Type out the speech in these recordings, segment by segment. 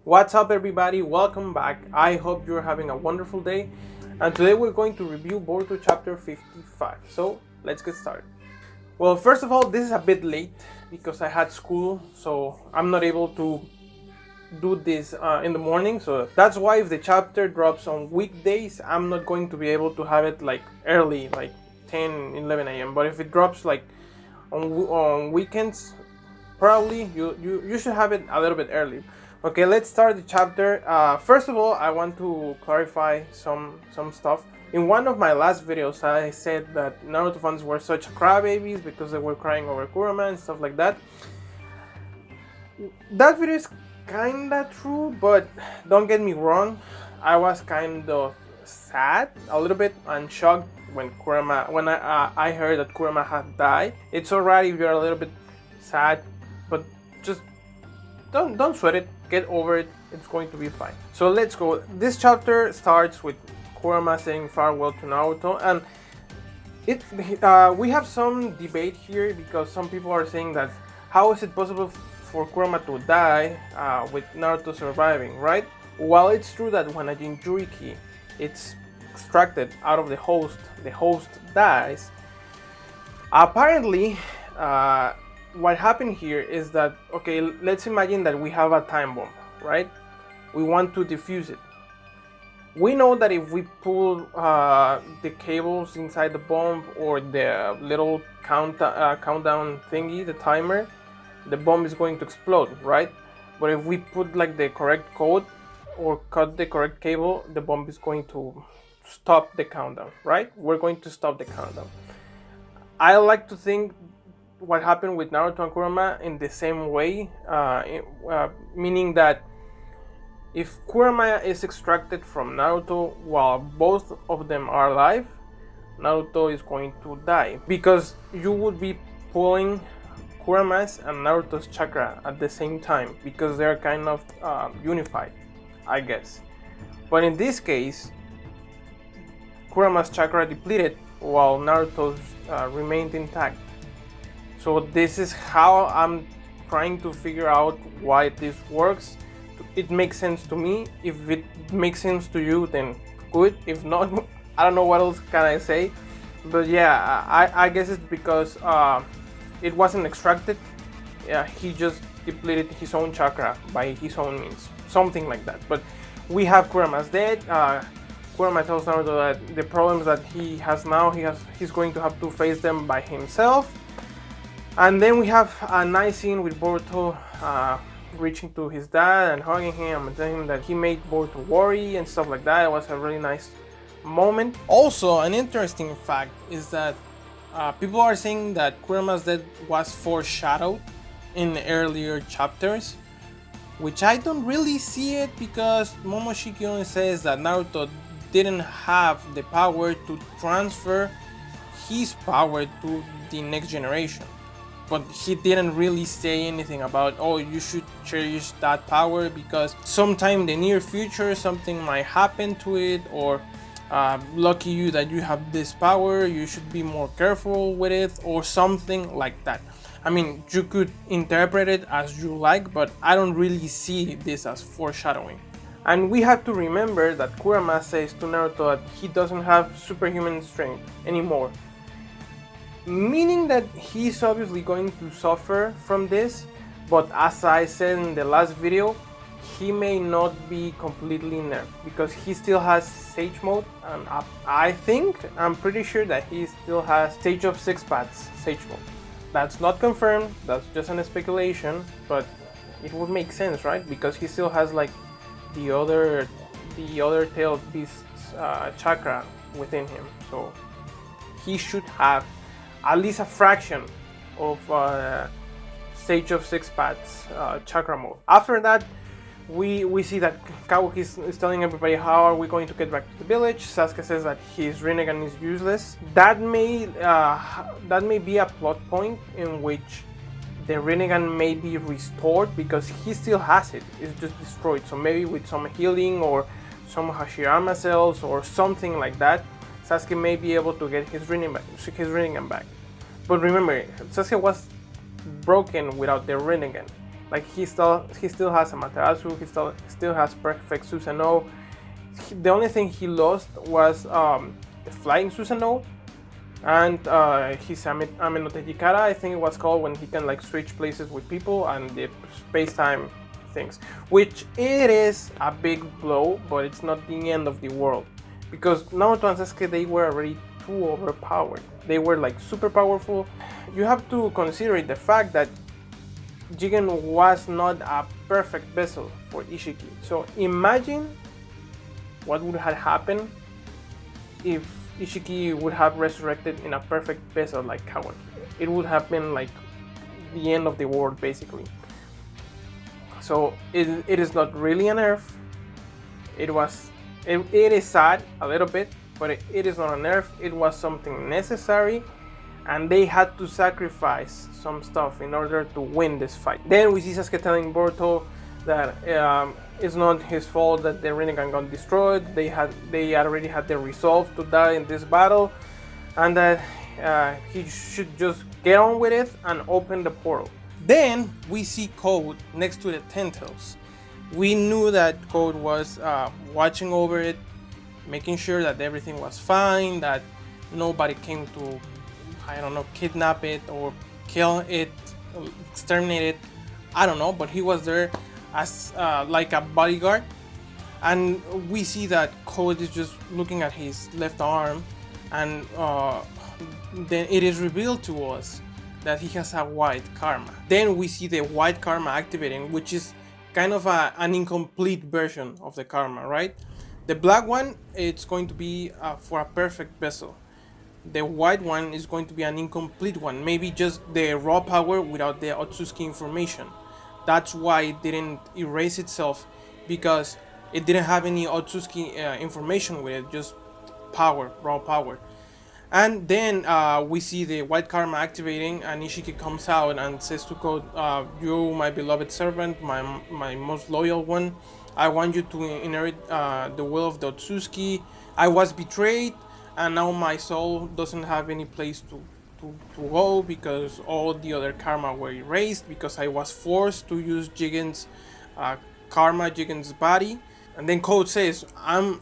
What's up everybody, welcome back. I hope you're having a wonderful day, and today we're going to review Boruto Chapter 55. So let's get started. Well, first of all, this is a bit late because I had school, so I'm not able to do this in the morning. So that's why if the chapter drops on weekdays, I'm not going to be able to have it like early, like 10, 11 a.m. But if it drops like on weekends, probably you should have it a little bit early. Okay, let's start the chapter. First of all, I want to clarify some stuff. In one of my last videos, I said that Naruto fans were such crybabies because they were crying over Kurama and stuff like that. That video is kinda true, but don't get me wrong, I was kind of sad a little bit and shocked when I heard that Kurama had died. It's alright if you're a little bit sad, but just don't sweat it, get over it, it's going to be fine. So let's go. This chapter starts with Kurama saying farewell to Naruto, and we have some debate here because some people are saying that how is it possible for Kurama to die with Naruto surviving, right? While it's true that when a Jinchuriki it's extracted out of the host dies, apparently what happened here is that, okay, let's imagine that we have a time bomb, right? We want to defuse it. We know that if we pull the cables inside the bomb or the little countdown thingy, the timer, the bomb is going to explode, right? But if we put like the correct code or cut the correct cable, the bomb is going to stop the countdown, right? We're going to stop the countdown. I like to think what happened with Naruto and Kurama in the same way, meaning that if Kurama is extracted from Naruto while both of them are alive, Naruto is going to die, because you would be pulling Kurama's and Naruto's chakra at the same time because they're kind of unified, I guess. But in this case, Kurama's chakra depleted while Naruto's remained intact. So this is how I'm trying to figure out why this works. It makes sense to me. If it makes sense to you, then good. If not, I don't know what else can I say. But yeah, I guess it's because it wasn't extracted. Yeah, he just depleted his own chakra by his own means, something like that. But we have Kurama's dead. Kurama tells Naruto that the problems that he has now, he's going to have to face them by himself. And then we have a nice scene with Boruto reaching to his dad and hugging him and telling him that he made Boruto worry and stuff like that. It was a really nice moment. Also, an interesting fact is that people are saying that Kurama's death was foreshadowed in earlier chapters, which I don't really see it, because Momoshiki only says that Naruto didn't have the power to transfer his power to the next generation. But he didn't really say anything about, oh, you should cherish that power because sometime in the near future something might happen to it, or lucky you that you have this power, you should be more careful with it, or something like that. I mean, you could interpret it as you like, but I don't really see this as foreshadowing. And we have to remember that Kurama says to Naruto that he doesn't have superhuman strength anymore, meaning that he's obviously going to suffer from this. But as I said in the last video, he may not be completely nerfed because he still has Sage Mode, and I'm pretty sure that he still has Sage of 6 Paths Sage Mode. That's not confirmed, that's just a speculation, but it would make sense, right? Because he still has like the other tailed beast's chakra within him, so he should have at least a fraction of Sage of 6 Paths chakra mode. After that, we see that Kabuki is telling everybody, how are we going to get back to the village? Sasuke says that his Rinnegan is useless. That may be a plot point in which the Rinnegan may be restored, because he still has it, it's just destroyed. So maybe with some healing or some Hashirama cells or something like that, Sasuke may be able to get his Rinnegan back. But remember, Sasuke was broken without the Rinnegan. Like he still has Amaterasu, he still has perfect Susanoo. The only thing he lost was the flying Susanoo and his Amenotejikara, I think it was called, when he can like switch places with people, and the space-time things, which it is a big blow, but it's not the end of the world, because Naruto and Sasuke, they were already too overpowered. They were like super powerful. You have to consider the fact that Jigen was not a perfect vessel for Isshiki. So imagine what would have happened if Isshiki would have resurrected in a perfect vessel like Kawaki. It would have been like the end of the world, basically. So it is not really a nerf. It is sad a little bit, but it is not a nerf. It was something necessary, and they had to sacrifice some stuff in order to win this fight. Then we see Sasuke telling Boruto that it's not his fault that the Rinnegan got destroyed. They already had the resolve to die in this battle, and that he should just get on with it and open the portal. Then we see Code next to the Tentacles. We knew that Code was watching over it, making sure that everything was fine, that nobody came to, I don't know, kidnap it or kill it, exterminate it, I don't know, but he was there as like a bodyguard. And we see that Code is just looking at his left arm, and then it is revealed to us that he has a white karma. Then we see the white karma activating, which is kind of an incomplete version of the karma, right? The black one, it's going to be for a perfect vessel. The white one is going to be an incomplete one, maybe just the raw power without the Otsutsuki information. That's why it didn't erase itself, because it didn't have any Otsutsuki information with it, just power, raw power. And then we see the white karma activating, and Isshiki comes out and says to Code, you, my beloved servant, my most loyal one, I want you to inherit the will of the Otsutsuki. I was betrayed, and now my soul doesn't have any place to go, because all the other karma were erased, because I was forced to use Jigen's karma, Jigen's body. And then Code says, I'm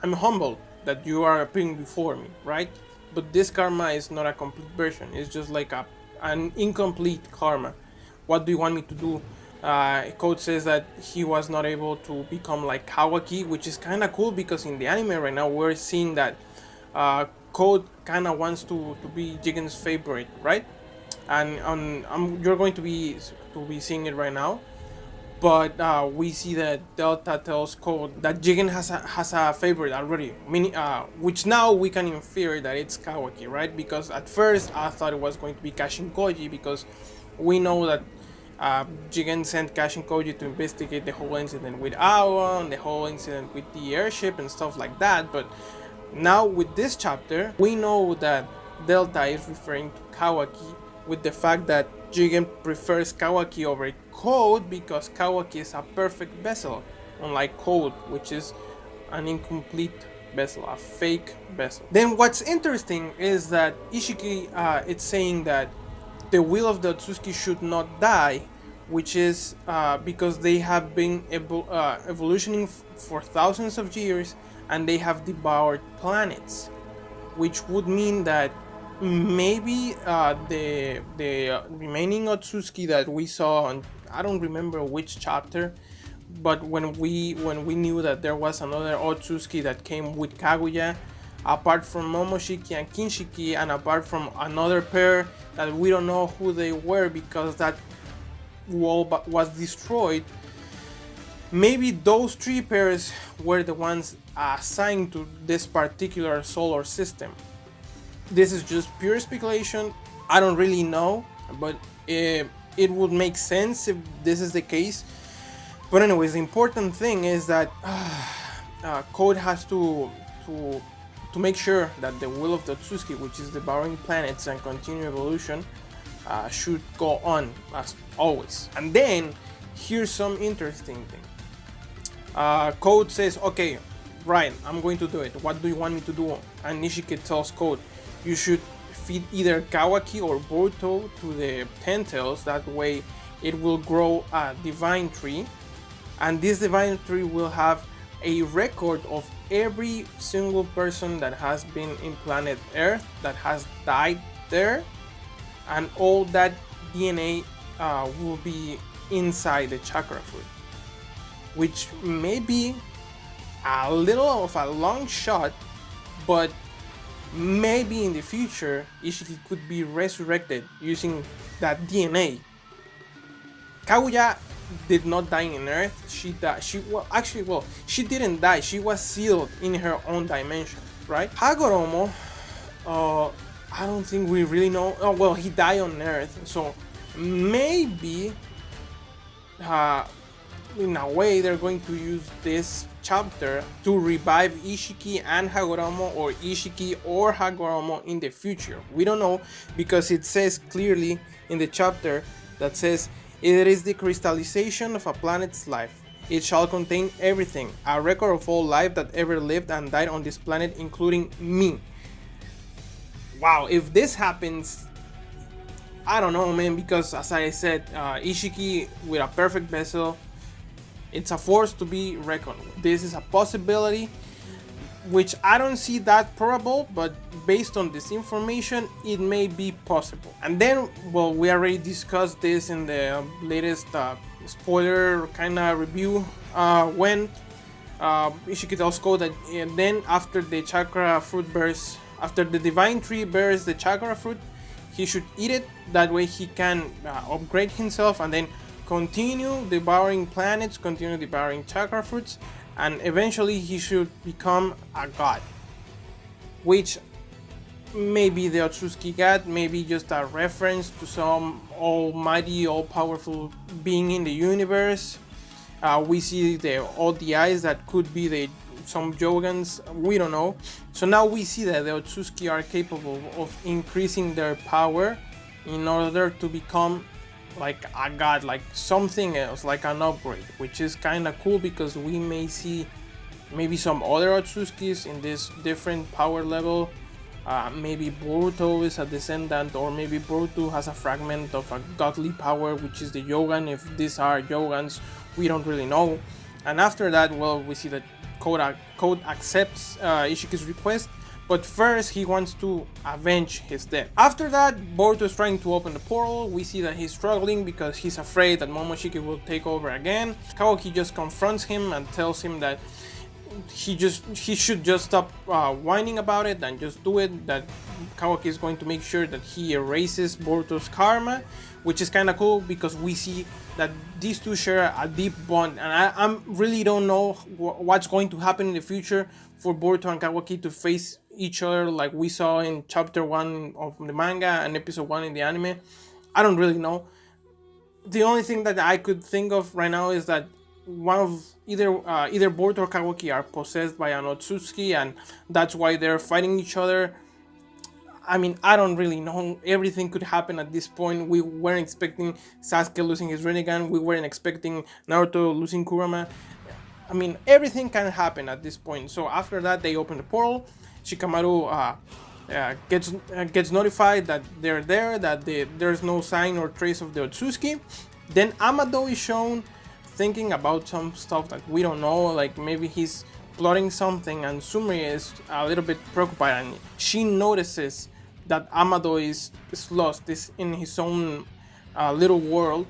humbled that you are appearing before me, right? But this karma is not a complete version. It's just like an incomplete karma. What do you want me to do? Code says that he was not able to become like Kawaki, which is kind of cool, because in the anime right now we're seeing that Code kind of wants to be Jigen's favorite, right? And you're going to be seeing it right now. But we see that Delta tells Code that Jigen has a favorite already, which now we can infer that it's Kawaki, right? Because at first I thought it was going to be Kashin Koji, because we know that Jigen sent Kashin Koji to investigate the whole incident with Ayoooo and the whole incident with the airship and stuff like that. But now with this chapter, we know that Delta is referring to Kawaki, with the fact that Jigen prefers Kawaki over Code because Kawaki is a perfect vessel, unlike Code, which is an incomplete vessel, a fake vessel. Then what's interesting is that Isshiki it's saying that the will of the Otsutsuki should not die, which is because they have been evolutioning for thousands of years, and they have devoured planets, which would mean that maybe the remaining Otsutsuki that we saw on, I don't remember which chapter, but when we knew that there was another Otsutsuki that came with Kaguya, apart from Momoshiki and Kinshiki, and apart from another pair that we don't know who they were because that wall was destroyed, maybe those three pairs were the ones assigned to this particular solar system. This is just pure speculation. I don't really know, but it would make sense if this is the case. But anyways, the important thing is that Code has to make sure that the will of the Otsutsuki, which is devouring planets and continue evolution, should go on as always. And then here's some interesting thing. Code says, okay, right, I'm going to do it. What do you want me to do? And Isshiki tells Code, you should feed either Kawaki or Boruto to the Tentacles. That way, it will grow a divine tree, and this divine tree will have a record of every single person that has been in planet Earth, that has died there, and all that DNA will be inside the chakra fruit, which may be a little of a long shot, but maybe in the future Isshiki could be resurrected using that DNA. Kaguya did not die in Earth. She died. She didn't die. She was sealed in her own dimension, right? Hagoromo, I don't think we really know. Oh well, he died on Earth, so maybe, in a way, they're going to use this chapter to revive Isshiki and Hagoromo, or Isshiki or Hagoromo in the future. We don't know, because it says clearly in the chapter that says, "It is the crystallization of a planet's life. It shall contain everything, a record of all life that ever lived and died on this planet, including me." Wow, if this happens, I don't know, man, because as I said, Isshiki with a perfect vessel, it's a force to be reckoned with. This is a possibility, which I don't see that probable, but based on this information, it may be possible. And then, well, we already discussed this in the latest spoiler kind of review, when Isshiki tells Ko that then after the chakra fruit bears, after the divine tree bears the chakra fruit, he should eat it. That way he can upgrade himself and then continue devouring planets, continue devouring chakra fruits, and eventually he should become a god. Which maybe the Otsutsuki god, maybe just a reference to some almighty, all-powerful being in the universe. We see all the eyes that could be some Jogans, we don't know. So now we see that the Otsutsuki are capable of increasing their power in order to become like a god, like something else, like an upgrade, which is kind of cool, because we may see maybe some other Otsutsukis in this different power level. Maybe Boruto is a descendant, or maybe Boruto has a fragment of a godly power, which is the Yogan. If these are Yogans, we don't really know. And after that, well, we see that Code accepts Ishiki's request, but first he wants to avenge his death. After that, Boruto is trying to open the portal. We see that he's struggling because he's afraid that Momoshiki will take over again. Kawaki just confronts him and tells him that he should just stop whining about it and just do it, that Kawaki is going to make sure that he erases Boruto's karma, which is kind of cool because we see that these two share a deep bond, and I really don't know what's going to happen in the future for Boruto and Kawaki to face each other like we saw in chapter 1 of the manga and episode 1 in the anime. I don't really know. The only thing that I could think of right now is that one of either Boruto or Kawaki are possessed by an Otsutsuki, and that's why they're fighting each other. I mean, I don't really know. Everything could happen at this point. We weren't expecting Sasuke losing his Rinnegan. We weren't expecting Naruto losing Kurama. I mean, everything can happen at this point. So after that, they open the portal. Shikamaru gets notified that they're there, that there's no sign or trace of the Otsutsuki. Then Amado is shown thinking about some stuff that we don't know, like maybe he's plotting something, and Sumire is a little bit preoccupied, and she notices that Amado is lost, is in his own little world.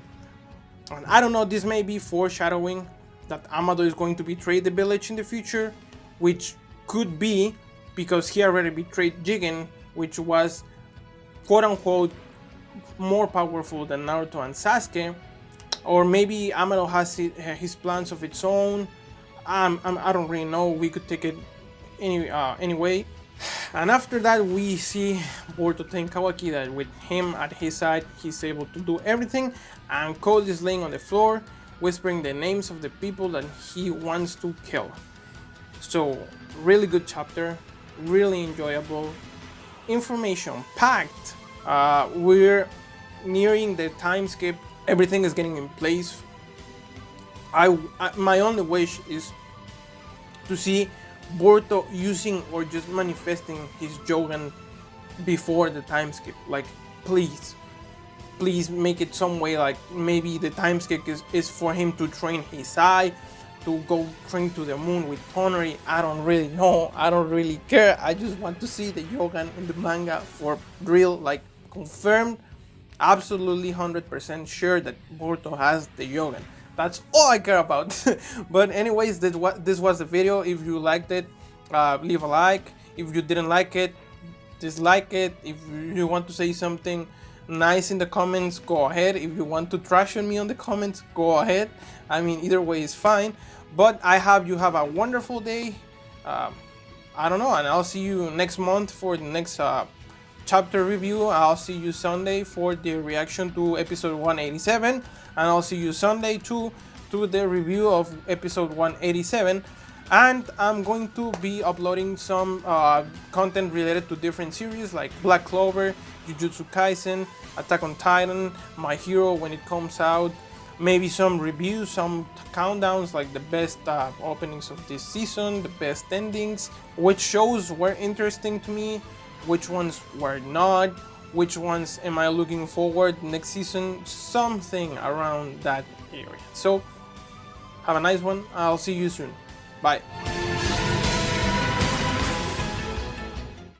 And I don't know, this may be foreshadowing that Amado is going to betray the village in the future, which could be because he already betrayed Jigen, which was quote-unquote more powerful than Naruto and Sasuke. Or maybe Amado has his plans of its own. I don't really know. We could take it anyway. And after that, we see Boruto telling Kawaki that with him at his side, he's able to do everything. And Cole is laying on the floor, whispering the names of the people that he wants to kill. So, really good chapter, really enjoyable, information packed. We're nearing the time skip. Everything is getting in place. My only wish is to see Boruto using or just manifesting his Jogan before the time skip. Like, please, please make it some way, like maybe the time skip is for him to train his eye, to go train to the moon with Toneri. I don't really know, I don't really care. I just want to see the Yogan in the manga for real, like confirmed, absolutely 100% sure that Boruto has the Yogan. That's all I care about. But anyways, this was the video. If you liked it, leave a like. If you didn't like it, dislike it. If you want to say something nice in the comments, go ahead. If you want to trash on me on the comments, go ahead. I mean, either way is fine. But you have a wonderful day. I don't know, and I'll see you next month for the next chapter review. I'll see you Sunday for the reaction to episode 187, and I'll see you Sunday too to the review of episode 187. And I'm going to be uploading some content related to different series like Black Clover, Jujutsu Kaisen, Attack on Titan, My Hero when it comes out, maybe some reviews, some countdowns like the best openings of this season, the best endings, which shows were interesting to me, which ones were not, which ones am I looking forward next season, something around that area. So have a nice one. I'll see you soon. Bye.